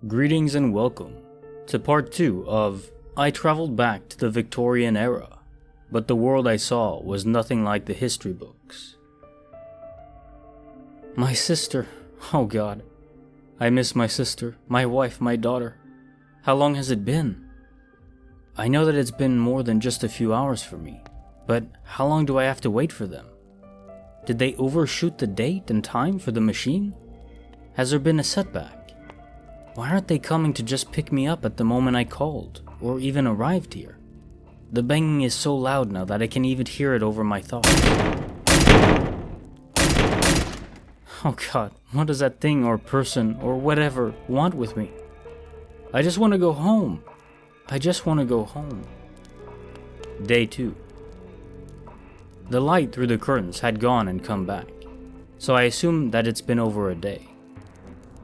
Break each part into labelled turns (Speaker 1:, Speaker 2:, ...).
Speaker 1: Greetings and welcome to part 2 of I traveled back to the Victorian era, but the world I saw was nothing like the history books. My sister, oh God. I miss my sister, my wife, my daughter. How long has it been? I know that it's been more than just a few hours for me, but how long do I have to wait for them? Did they overshoot the date and time for the machine? Has there been a setback? Why aren't they coming to just pick me up at the moment I called, or even arrived here? The banging is so loud now that I can even hear it over my thoughts. Oh God, what does that thing or person or whatever want with me? I just want to go home. I just want to go home. Day 2. The light through the curtains had gone and come back, so I assume that it's been over a day.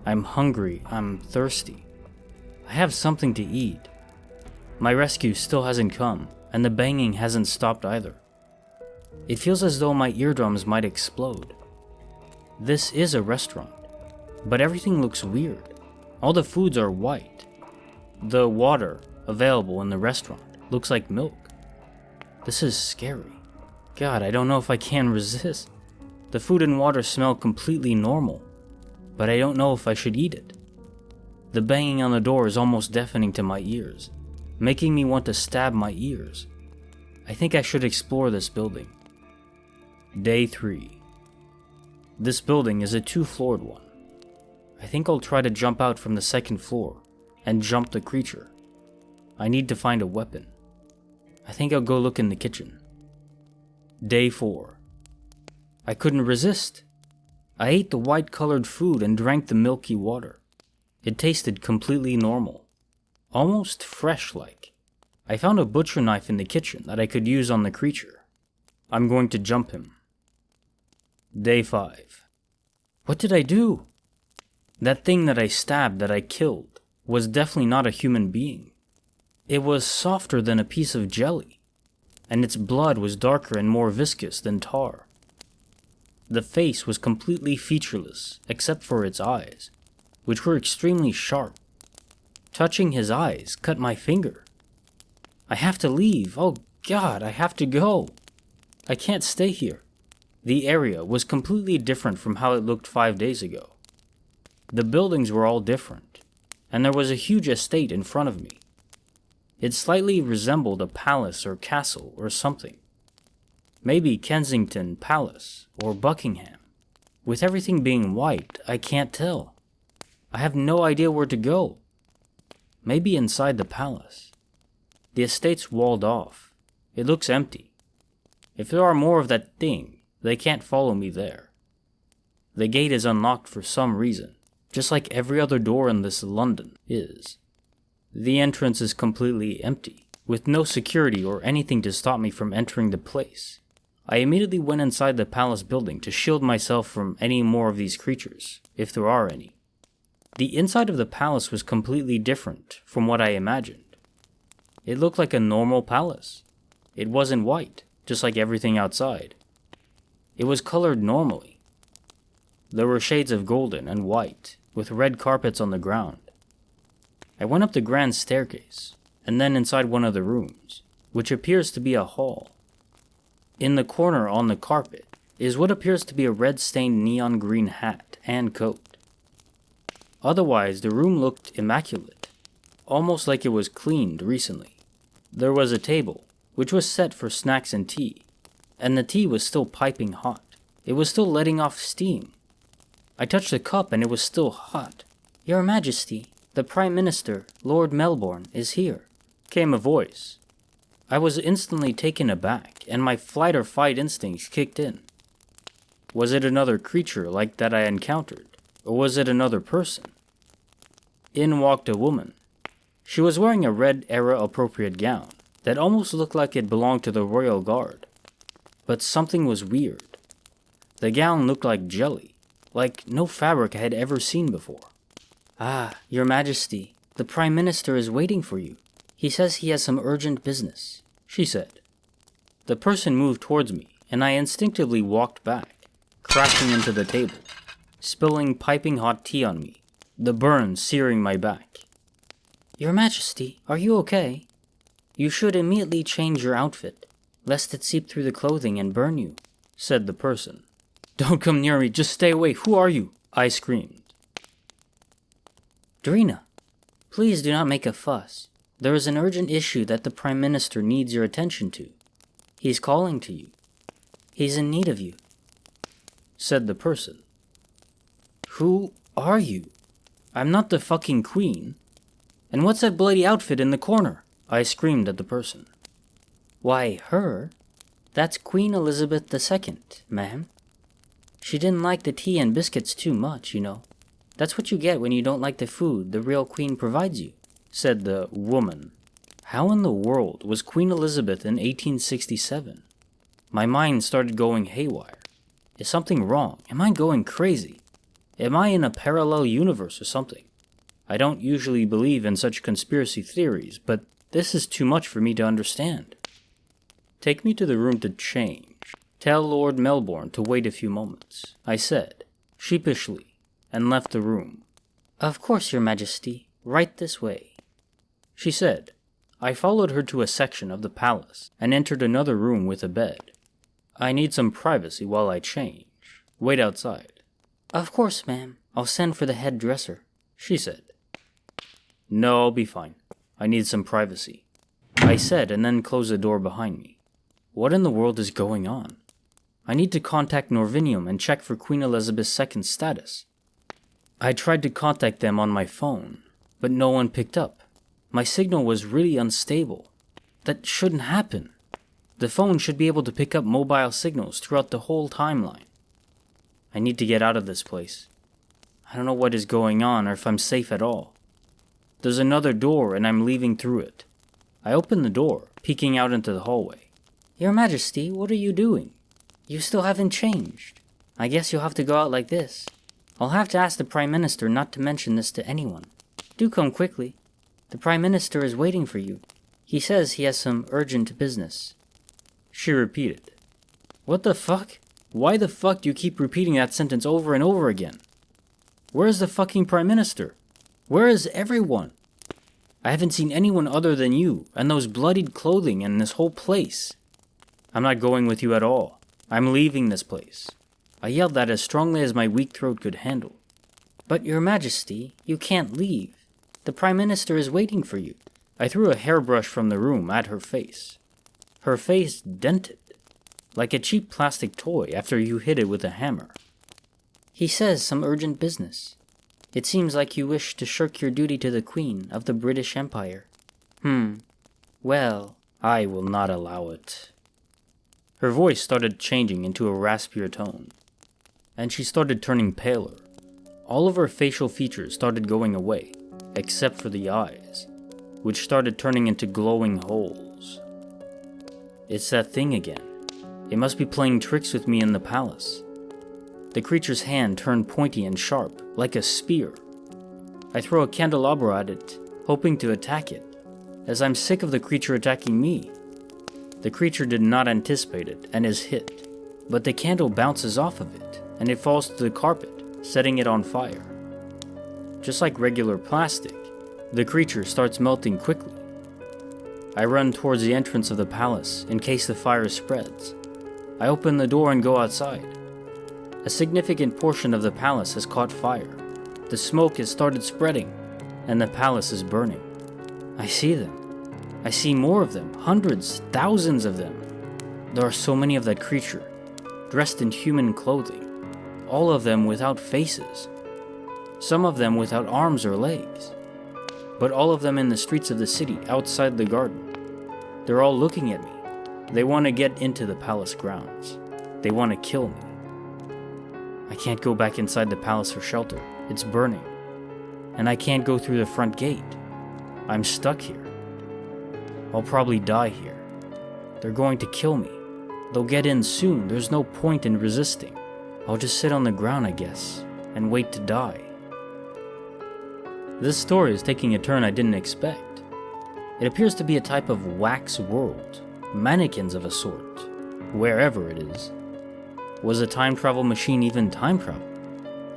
Speaker 1: I'm hungry, I'm thirsty. I have something to eat. My rescue still hasn't come, and the banging hasn't stopped either. It feels as though my eardrums might explode. This is a restaurant, but everything looks weird. All the foods are white. The water available in the restaurant looks like milk. This is scary. God, I don't know if I can resist. The food and water smell completely normal, but I don't know if I should eat it. The banging on the door is almost deafening to my ears, making me want to stab my ears. I think I should explore this building. Day 3. This building is a 2-floored one. I think I'll try to jump out from the 2nd floor and jump the creature. I need to find a weapon. I think I'll go look in the kitchen. Day 4. I couldn't resist. I ate the white-colored food and drank the milky water. It tasted completely normal, almost fresh-like. I found a butcher knife in the kitchen that I could use on the creature. I'm going to jump him. Day 5. What did I do? That thing that I stabbed, that I killed, was definitely not a human being. It was softer than a piece of jelly, and its blood was darker and more viscous than tar. The face was completely featureless, except for its eyes, which were extremely sharp. Touching his eyes cut my finger. I have to leave. Oh God, I have to go. I can't stay here. The area was completely different from how it looked 5 days ago. The buildings were all different, and there was a huge estate in front of me. It slightly resembled a palace or castle or something. Maybe Kensington Palace or Buckingham. With everything being white, I can't tell. I have no idea where to go. Maybe inside the palace. The estate's walled off. It looks empty. If there are more of that thing, they can't follow me there. The gate is unlocked for some reason, just like every other door in this London is. The entrance is completely empty, with no security or anything to stop me from entering the place. I immediately went inside the palace building to shield myself from any more of these creatures, if there are any. The inside of the palace was completely different from what I imagined. It looked like a normal palace. It wasn't white, just like everything outside. It was colored normally. There were shades of golden and white, with red carpets on the ground. I went up the grand staircase, and then inside one of the rooms, which appears to be a hall. In the corner on the carpet is what appears to be a red-stained neon green hat and coat. Otherwise, the room looked immaculate, almost like it was cleaned recently. There was a table, which was set for snacks and tea, and the tea was still piping hot. It was still letting off steam. I touched the cup and it was still hot. "Your Majesty, the Prime Minister, Lord Melbourne, is here," came a voice. I was instantly taken aback, and my flight or fight instincts kicked in. Was it another creature like that I encountered, or was it another person? In walked a woman. She was wearing a red era-appropriate gown that almost looked like it belonged to the Royal Guard. But something was weird. The gown looked like jelly, like no fabric I had ever seen before. "Ah, Your Majesty, the Prime Minister is waiting for you. He says he has some urgent business," she said. The person moved towards me, and I instinctively walked back, crashing into the table, spilling piping hot tea on me, the burn searing my back.
Speaker 2: Your Majesty, are you okay? You should immediately change your outfit, lest it seep through the clothing and burn you,
Speaker 1: said the person. Don't come near me, just stay away, who are you? I screamed.
Speaker 2: Drina, please do not make a fuss. There is an urgent issue that the Prime Minister needs your attention to. He's calling to you. He's in need of you,
Speaker 1: said the person. Who are you? I'm not the fucking queen. And what's that bloody outfit in the corner? I screamed at the person.
Speaker 2: Why, her? That's Queen Elizabeth II, ma'am. She didn't like the tea and biscuits too much, you know. That's what you get when you don't like the food the real queen provides you,
Speaker 1: said the woman. How in the world was Queen Elizabeth in 1867? My mind started going haywire. Is something wrong? Am I going crazy? Am I in a parallel universe or something? I don't usually believe in such conspiracy theories, but this is too much for me to understand. Take me to the room to change. Tell Lord Melbourne to wait a few moments, I said, sheepishly, and left the room.
Speaker 2: Of course, Your Majesty. Right this way,
Speaker 1: she said. I followed her to a section of the palace and entered another room with a bed. I need some privacy while I change. Wait outside.
Speaker 2: Of course, ma'am. I'll send for the head dresser,
Speaker 1: she said. No, I'll be fine. I need some privacy, I said, and then closed the door behind me. What in the world is going on? I need to contact Norvinium and check for Queen Elizabeth II's status. I tried to contact them on my phone, but no one picked up. My signal was really unstable. That shouldn't happen. The phone should be able to pick up mobile signals throughout the whole timeline. I need to get out of this place. I don't know what is going on or if I'm safe at all. There's another door and I'm leaving through it. I open the door, peeking out into the hallway.
Speaker 2: Your Majesty, what are you doing? You still haven't changed. I guess you'll have to go out like this. I'll have to ask the Prime Minister not to mention this to anyone. Do come quickly. The Prime Minister is waiting for you. He says he has some urgent business,
Speaker 1: she repeated. What the fuck? Why the fuck do you keep repeating that sentence over and over again? Where's the fucking Prime Minister? Where is everyone? I haven't seen anyone other than you, and those bloodied clothing and this whole place. I'm not going with you at all. I'm leaving this place. I yelled that as strongly as my weak throat could handle.
Speaker 2: But Your Majesty, you can't leave. The Prime Minister is waiting for you.
Speaker 1: I threw a hairbrush from the room at her face. Her face dented, like a cheap plastic toy after you hit it with a hammer.
Speaker 2: He says some urgent business. It seems like you wish to shirk your duty to the Queen of the British Empire.
Speaker 1: Well, I will not allow it. Her voice started changing into a raspier tone, and she started turning paler. All of her facial features started going away, except for the eyes, which started turning into glowing holes. It's that thing again. It must be playing tricks with me in the palace. The creature's hand turned pointy and sharp, like a spear. I throw a candelabra at it, hoping to attack it, as I'm sick of the creature attacking me. The creature did not anticipate it and is hit, but the candle bounces off of it, and it falls to the carpet, setting it on fire. Just like regular plastic, the creature starts melting quickly. I run towards the entrance of the palace in case the fire spreads. I open the door and go outside. A significant portion of the palace has caught fire. The smoke has started spreading, and the palace is burning. I see them. I see more of them, hundreds, thousands of them. There are so many of that creature, dressed in human clothing, all of them without faces, some of them without arms or legs, but all of them in the streets of the city outside the garden. They're all looking at me. They want to get into the palace grounds. They want to kill me. I can't go back inside the palace for shelter. It's burning. And I can't go through the front gate. I'm stuck here. I'll probably die here. They're going to kill me. They'll get in soon. There's no point in resisting. I'll just sit on the ground, I guess, and wait to die. This story is taking a turn I didn't expect. It appears to be a type of wax world, mannequins of a sort, wherever it is. Was a time travel machine even time travel?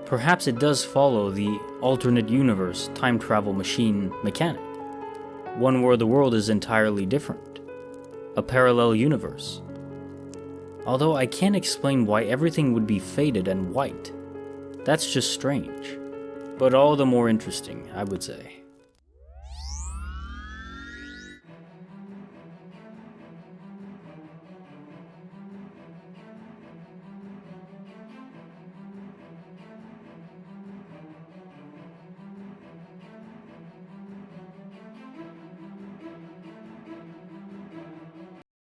Speaker 1: Perhaps it does follow the alternate universe time travel machine mechanic. One where the world is entirely different. A parallel universe. Although I can't explain why everything would be faded and white. That's just strange. But all the more interesting, I would say.